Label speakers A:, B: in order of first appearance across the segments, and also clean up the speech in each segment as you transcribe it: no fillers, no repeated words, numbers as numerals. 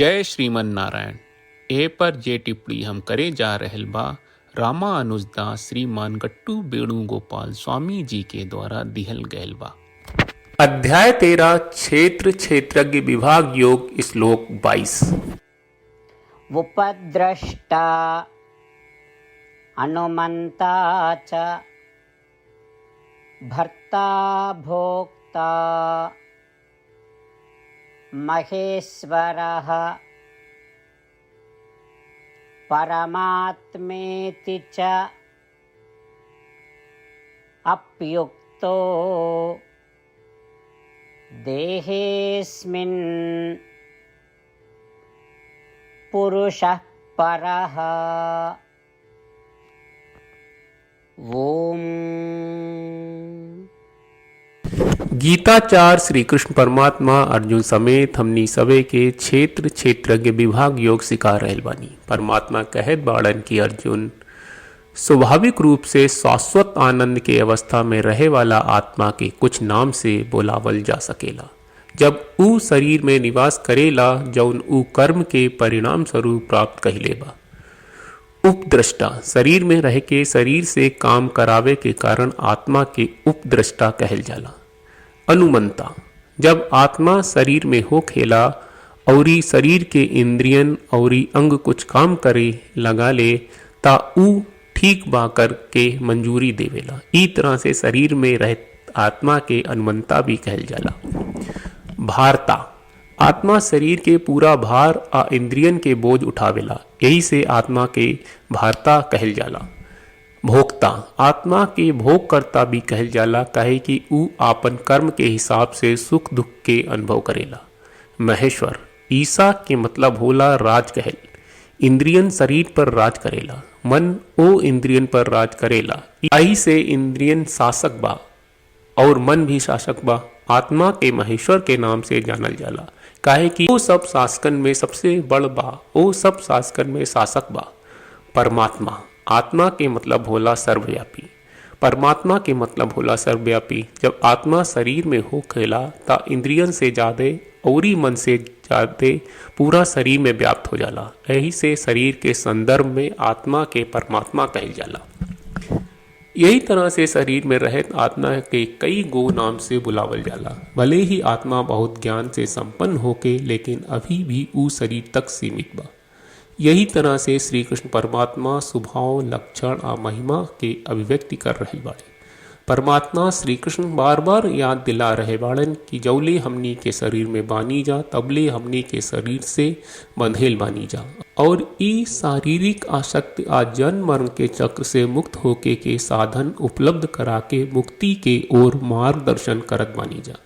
A: जय श्रीमन नारायण। ए पर जे टिप्पणी हम करे जा रहल बा रामानुजदास श्रीमान गट्टू वेणुगोपाल स्वामी जी के द्वारा दिहल गयल बा। अध्याय 13 क्षेत्र क्षेत्रज्ञ विभाग योग श्लोक 22।
B: उपद्रष्टा अनुमंता च भर्ता भोक्ता महेश्वरः परमात्मेति च अप्युक्तो देहेऽस्मिन् पुरुषः परः। ओम।
A: गीताचार श्री कृष्ण परमात्मा अर्जुन समेत हमनी सवे के क्षेत्र क्षेत्रज्ञ विभाग योग सिखा रहल बानी। परमात्मा कहत बाड़न की अर्जुन स्वाभाविक रूप से शाश्वत आनंद के अवस्था में रहे वाला आत्मा के कुछ नाम से बोलावल जा सकेला। जब ऊ शरीर में निवास करेला जौन ऊ कर्म के परिणाम स्वरूप प्राप्त कहिले बा। उपद्रष्टा शरीर में रह के शरीर से काम करावे के कारण आत्मा के उपद्रष्टा कहल जाला। अनुमंता जब आत्मा शरीर में हो खेला औरी शरीर के इंद्रियन औरी अंग कुछ काम करे लगा ले ता ऊ ठीक बा कर के मंजूरी देवेला। ई तरह से शरीर में रह आत्मा के अनुमंता भी कहल जाला। भारता आत्मा शरीर के पूरा भार आ इंद्रियन के बोझ उठावेला, यही से आत्मा के भारता कहल जाला। भोक्ता आत्मा के भोग करता भी कहल जाला, काहे कि ऊ आपन कर्म के हिसाब से सुख दुख के अनुभव करेला। महेश्वर ईसा के मतलब होला राज कहल। इंद्रियन शरीर पर राज करेला, मन ओ इंद्रियन पर राज करेला। यही से इंद्रियन शासक बा और मन भी शासक बा। आत्मा के महेश्वर के नाम से जानल जाला, काहे कि वो सब शासकन में सबसे बड़ बा, वो सब शासकन में शासक बा। परमात्मा आत्मा के मतलब होला सर्वव्यापी। परमात्मा के मतलब होला सर्वव्यापी। जब आत्मा शरीर में हो खेला ता इंद्रियन से ज्यादा औरी मन से ज्यादा पूरा शरीर में व्याप्त हो जाला। यही से शरीर के संदर्भ में आत्मा के परमात्मा कहल जाला। यही तरह से शरीर में रहत आत्मा के कई गो नाम से बुलावल जाला। भले ही आत्मा बहुत ज्ञान से संपन्न होके लेकिन अभी भी ऊ शरीर तक सीमित बा। यही तरह से श्री कृष्ण परमात्मा स्वभाव लक्षण आ महिमा के अभिव्यक्ति कर रहे बाड़े। परमात्मा श्री कृष्ण बार बार याद दिला रहे बाड़न कि जौले हमनी के शरीर में बानी जा तबले हमनी के शरीर से बंधेल बानी जा और ई शारीरिक आसक्ति आ जन्म मरण के चक्र से मुक्त होके के साधन उपलब्ध करा के मुक्ति के ओर मार्गदर्शन करत बानी जा।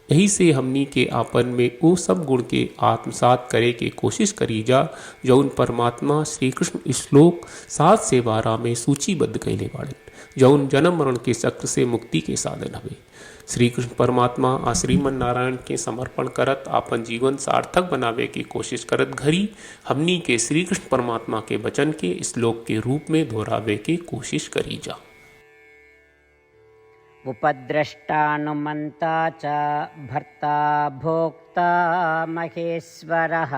A: यही से हमनी के आपन में वो सब गुण के आत्मसात करे के कोशिश करी जा जौन परमात्मा श्री कृष्ण श्लोक 7 से 12 में सूचीबद्ध कैले बाड़न, जौन जन्म मरण के चक्र से मुक्ति के साधन हवे। श्री कृष्ण परमात्मा आ श्रीमन नारायण के समर्पण करत आपन जीवन सार्थक बनावे की कोशिश करत घड़ी हमनी के श्री कृष्ण परमात्मा के वचन के श्लोक के रूप में दोहरावे के कोशिश करी जा।
B: उपद्रष्टानुमंता च भर्ता भोक्ता महेश्वरः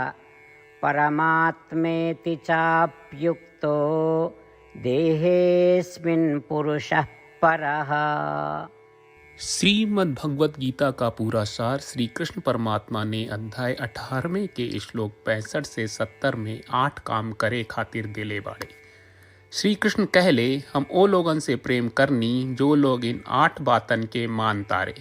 B: परमात्मेति चाप्युक्तो देहेऽस्मिन् पुरुषः परः।
A: श्रीमद् भगवत गीता का पूरा सार श्री कृष्ण परमात्मा ने अध्याय 18वें के श्लोक 65 से 70 में 8 काम करे खातिर दिले बाड़े। श्री कृष्ण कहले हम ओ लोगन से प्रेम करनी जो लोग इन 8 बातन के मान तारे।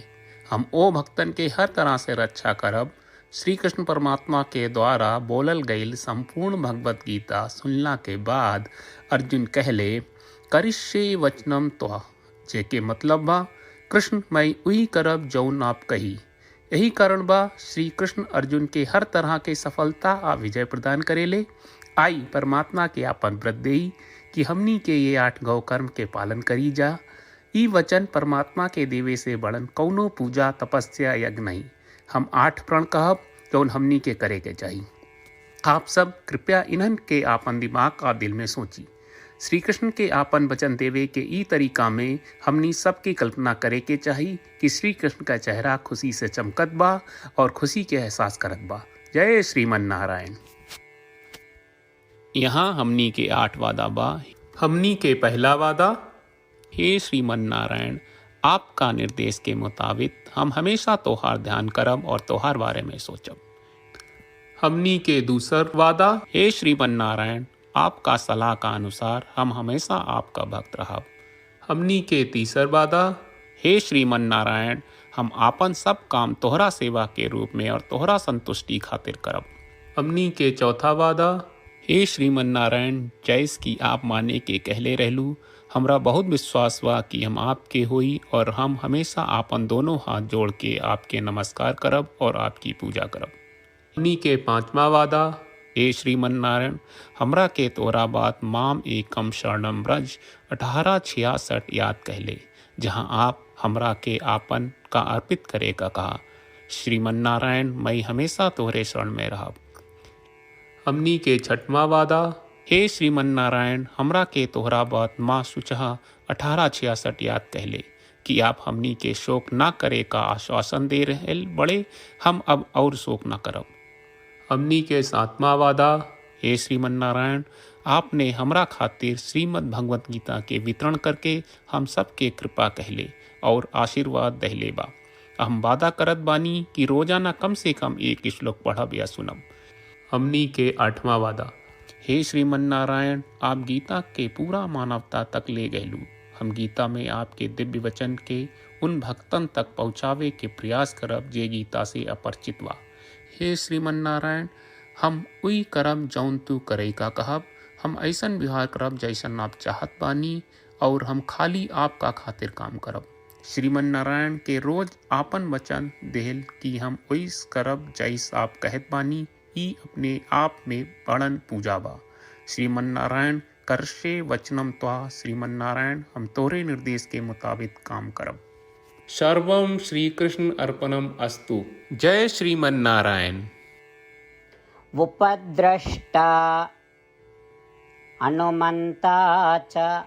A: हम ओ भक्तन के हर तरह से रक्षा करब। श्री कृष्ण परमात्मा के द्वारा बोलल गईल संपूर्ण भगवत गीता सुनला के बाद अर्जुन कहले करिष्ये वचनम त्वा, जेके मतलब बा कृष्ण मैं उही करब जौन आप कही। यही कारण बा श्री कृष्ण अर्जुन के हर तरह के सफलता आ विजय प्रदान करेले। आई परमात्मा के आपन व्रत देई कि हमनी के ये 8 गौ कर्म के पालन करी जा। ई वचन परमात्मा के देवे से बड़न कौनो पूजा तपस्या यज्ञ नहीं। हम 8 प्रण कहब जौन हमनी के करे के चाहिए। आप सब कृपया इन्हन के आपन दिमाग और दिल में सोची। श्री कृष्ण के आपन वचन देवे के ई तरीका में हमनी सबकी कल्पना करे के चाहिए कि श्री कृष्ण का चेहरा खुशी से चमकत बा और खुशी के एहसास करत बा। जय श्रीमन नारायण। यहाँ हमनी के 8 वादा बा। हमनी के पहला वादा, हे श्रीमन नारायण, आपका निर्देश के मुताबिक हम हमेशा तोहार ध्यान करब और तोहार बारे में सोचब। हमनी के दूसर वादा, हे श्रीमन नारायण, आपका सलाह का अनुसार हम हमेशा आपका भक्त रहब। हमनी के तीसर वादा, हे श्रीमन नारायण, हम आपन सब काम तोहरा सेवा के रूप में और तोहरा संतुष्टि खातिर करब। हमनी के चौथा वादा, हे श्रीमन नारायण, जैस की आप माने के कहले रहलू, हमरा बहुत विश्वास बा कि हम आपके होई और हम हमेशा आपन दोनों हाथ जोड़ के आपके नमस्कार करब और आपकी पूजा करब। हमनी के पांचवा वादा, हे श्रीमन नारायण, हमरा के तोरा बात माम एकम शरणम ब्रज 1866 याद कहले, जहाँ आप हमरा के आपन का अर्पित करे का कहा। श्रीमन नारायण, मैं हमेशा तोहरे शरण में रहब। हमनी के छठवां वादा, हे श्रीमन नारायण, हमरा के तोहरा बात माँ सुचहा 1866 याद कहले कि आप हमनी के शोक ना करे का आश्वासन दे रहे बड़े, हम अब और शोक ना करब। हमनी के सातवां वादा, हे श्रीमन नारायण, आपने हमरा खातिर श्रीमद् भगवत गीता के वितरण करके हम सबके कृपा कहले और आशीर्वाद दहले बा। हम वादा करत बानी कि रोजाना कम से कम एक श्लोक पढ़ब या सुनब। हमनी के आठवां वादा, हे श्रीमन नारायण, आप गीता के पूरा मानवता तक ले गयलू। हम गीता में आपके दिव्य वचन के उन भक्तन तक पहुँचावे के प्रयास करब जे गीता से अपरिचित बा। हे श्रीमन नारायण, हम उई करब जौन तू करे का कहब। हम ऐसन व्यवहार करब जैसन आप चाहत बानी और हम खाली आपका खातिर काम करब। श्रीमन नारायण के रोज आपन वचन देहल कि हम ओइस करब जैस आप कहत बानी, ई अपने आप में बड़न पूजा बा। श्रीमन नारायण, करशे वचनम त्वा। श्रीमन नारायण, हम तोरे निर्देश के मुताबिक काम करब। सर्वम श्री कृष्ण अर्पणम अस्तु। जय श्रीमन नारायण।
B: उपद्रष्टा अनुमन्ता च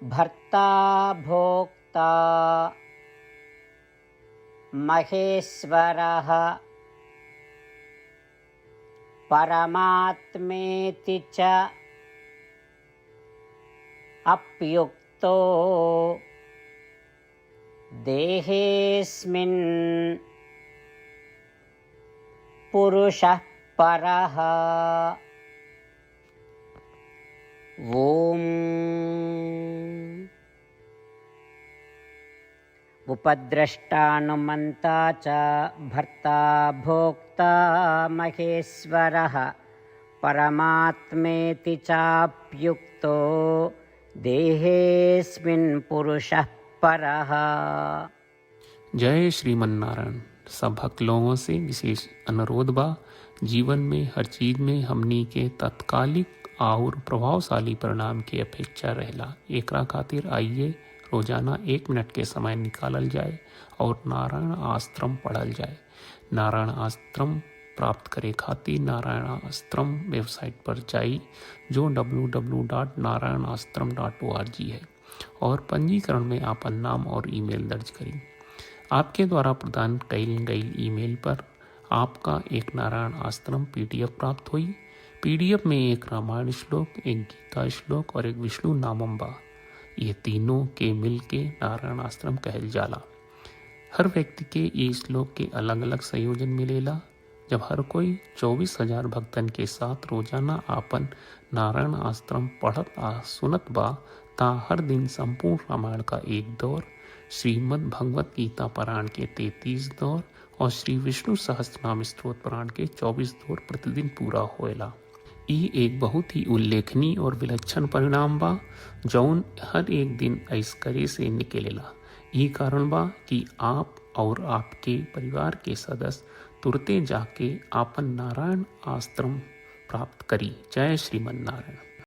B: भर्ता भोक्ता महेश्वरः परमात्मेति च अप्युक्तो देहेऽस्मिन् पुरुषः परः। ओम उपद्रष्टानुमन्ता च भर्ता भोक्ता महेश्वरः परमात्मेति चाप्युक्तो देहेऽस्मिन् पुरुषः परः।
A: जय श्रीमन नारायण। सब भक्त लोगों से विशेष अनुरोध बा, जीवन में हर चीज में हमनी के तत्कालिक और प्रभावशाली परिणाम की अपेक्षा रहेला। एकरा खातिर आइए रोजाना 1 मिनट के समय निकालल जाए और नारायण आश्रम पढ़ल जाए। नारायण आश्रम प्राप्त करे खातिर नारायण आश्रम वेबसाइट पर जाई, जो www.narayanashram.org है, और पंजीकरण में आपन नाम और ईमेल दर्ज करी। आपके द्वारा प्रदान कईल गई ईमेल पर आपका एक नारायण आश्रम PDF प्राप्त हुई। PDF में एक रामायण श्लोक, एक गीता श्लोक और एक विष्णु नामम बा। ये तीनों के मिल के नारायण आश्रम कहल जाला। हर व्यक्ति के ये श्लोक के अलग अलग संयोजन मिलेला। जब हर कोई 24,000 भक्तन के साथ रोजाना आपन नारायण आश्रम पढ़त आ सुनत बा, ता हर दिन संपूर्ण रामायण का 1 दौर, श्रीमद् भगवत गीता पारायण के 33 दौर और श्री विष्णु सहस्त्रनाम स्तोत्र पारायण के 24 दौर प्रतिदिन पूरा होएला। ई एक बहुत ही उल्लेखनीय और विलक्षण परिणाम बा, जौन हर एक दिन ऐस करे से निकलेला। ई कारण बा कि आप और आपके परिवार के सदस्य तुरते जाके आपन नारायण आश्रम प्राप्त करी। जय श्रीमन नारायण।